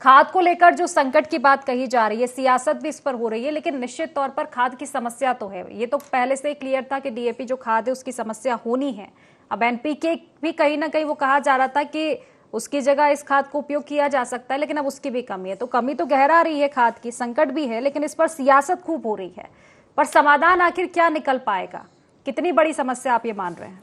खाद को लेकर जो संकट की बात कही जा रही है, सियासत भी इस पर हो रही है, लेकिन निश्चित तौर पर खाद की समस्या तो है। ये तो पहले से ही क्लियर था कि डीएपी जो खाद है उसकी समस्या होनी है। अब एनपीके भी कहीं ना कहीं वो कहा जा रहा था कि उसकी जगह इस खाद को उपयोग किया जा सकता है, लेकिन अब उसकी भी कमी है। तो कमी तो गहरा रही है, खाद की संकट भी है, लेकिन इस पर सियासत खूब हो रही है। पर समाधान आखिर क्या निकल पाएगा? कितनी बड़ी समस्या आप ये मान रहे हैं?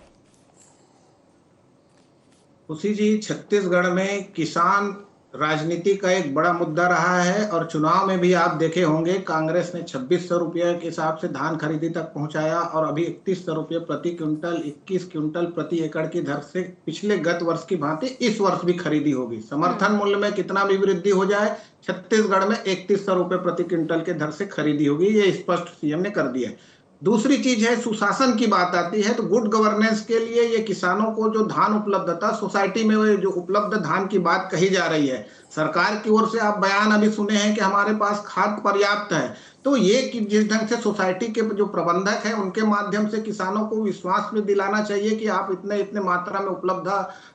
खुशी जी, छत्तीसगढ़ में किसान राजनीति का एक बड़ा मुद्दा रहा है और चुनाव में भी आप देखे होंगे कांग्रेस ने 2600 रुपये के हिसाब से धान खरीदी तक पहुंचाया और अभी 3100 रुपये प्रति क्विंटल, 21 क्विंटल प्रति एकड़ की दर से पिछले गत वर्ष की भांति इस वर्ष भी खरीदी होगी। समर्थन मूल्य में कितना भी वृद्धि हो जाए, छत्तीसगढ़ में 3100 रुपये प्रति क्विंटल के दर से खरीदी होगी, ये स्पष्ट सीएम ने कर दिया है। दूसरी चीज है, सुशासन की बात आती है तो गुड गवर्नेंस के लिए ये किसानों को जो धान उपलब्धता सोसाइटी में जो उपलब्ध धान की बात कही जा रही है, सरकार की ओर से आप बयान अभी सुने हैं कि हमारे पास खाद पर्याप्त है। तो ये कि जिस ढंग से सोसाइटी के जो प्रबंधक है उनके माध्यम से किसानों को विश्वास में दिलाना चाहिए कि आप इतने इतने मात्रा में उपलब्ध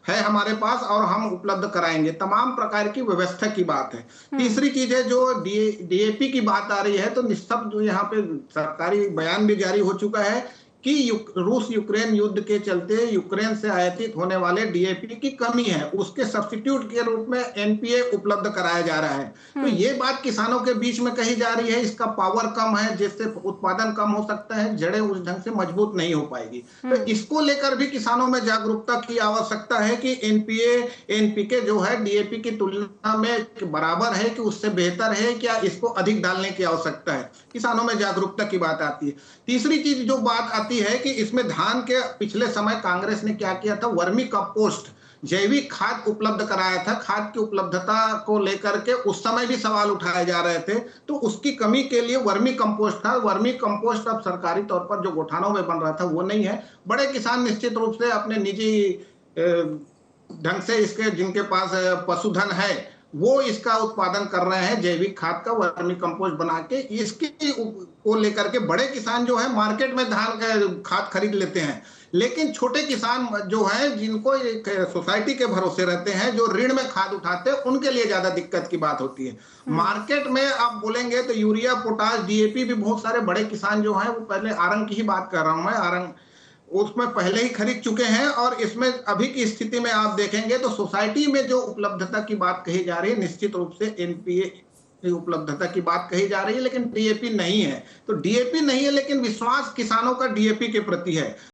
है हमारे पास और हम उपलब्ध कराएंगे, तमाम प्रकार की व्यवस्था की बात है। तीसरी चीज है जो डीएपी की बात आ रही है, तो निश्चित जो यहाँ पे सरकारी बयान भी जारी हो चुका है कि रूस यूक्रेन युद्ध के चलते यूक्रेन से आयातित होने वाले डीएपी की कमी है, उसके सब्स्टिट्यूट के रूप में एनपीए उपलब्ध कराया जा रहा है। तो ये बात किसानों के बीच में कही जा रही है, इसका पावर कम है जिससे उत्पादन कम हो सकता है, जड़ें उस ढंग से मजबूत नहीं हो पाएगी। तो इसको लेकर भी किसानों में जागरूकता की आवश्यकता है कि एनपीए एनपीके जो है डीएपी की तुलना में बराबर है कि उससे बेहतर है, क्या इसको अधिक डालने की आवश्यकता है, किसानों में जागरूकता की बात आती है। तीसरी चीज जो बात आती है कि इसमें धान के पिछले समय कांग्रेस ने क्या किया था, वर्मी कंपोस्ट जैविक खाद उपलब्ध कराया था। खाद की उपलब्धता को लेकर के उस समय भी सवाल उठाए जा रहे थे, तो उसकी कमी के लिए वर्मी कंपोस्ट था। वर्मी कंपोस्ट अब सरकारी तौर पर जो गोठानों में बन रहा था वो नहीं है। बड़े किसान निश्चित रूप से अपने निजी ढंग से इसके जिनके पास पशुधन है वो इसका उत्पादन कर रहे हैं, जैविक खाद का वर्मी कंपोस्ट बना के। इसके को लेकर के बड़े किसान जो है मार्केट में धान का खाद खरीद लेते हैं, लेकिन छोटे किसान जो है जिनको एक सोसाइटी के भरोसे रहते हैं, जो ऋण में खाद उठाते हैं, उनके लिए ज्यादा दिक्कत की बात होती है। मार्केट में आप बोलेंगे तो यूरिया, पोटाश, डीएपी भी बहुत सारे बड़े किसान जो हैं, वो पहले आरंग की ही बात कर रहा हूं मैं, आरंग उसमें पहले ही खरीद चुके हैं। और इसमें अभी की स्थिति में आप देखेंगे तो सोसाइटी में जो उपलब्धता की बात कही जा रही है, निश्चित रूप से एनपीए उपलब्धता की बात कही जा रही है, लेकिन डीएपी नहीं है। तो डीएपी नहीं है लेकिन विश्वास किसानों का डीएपी के प्रति है।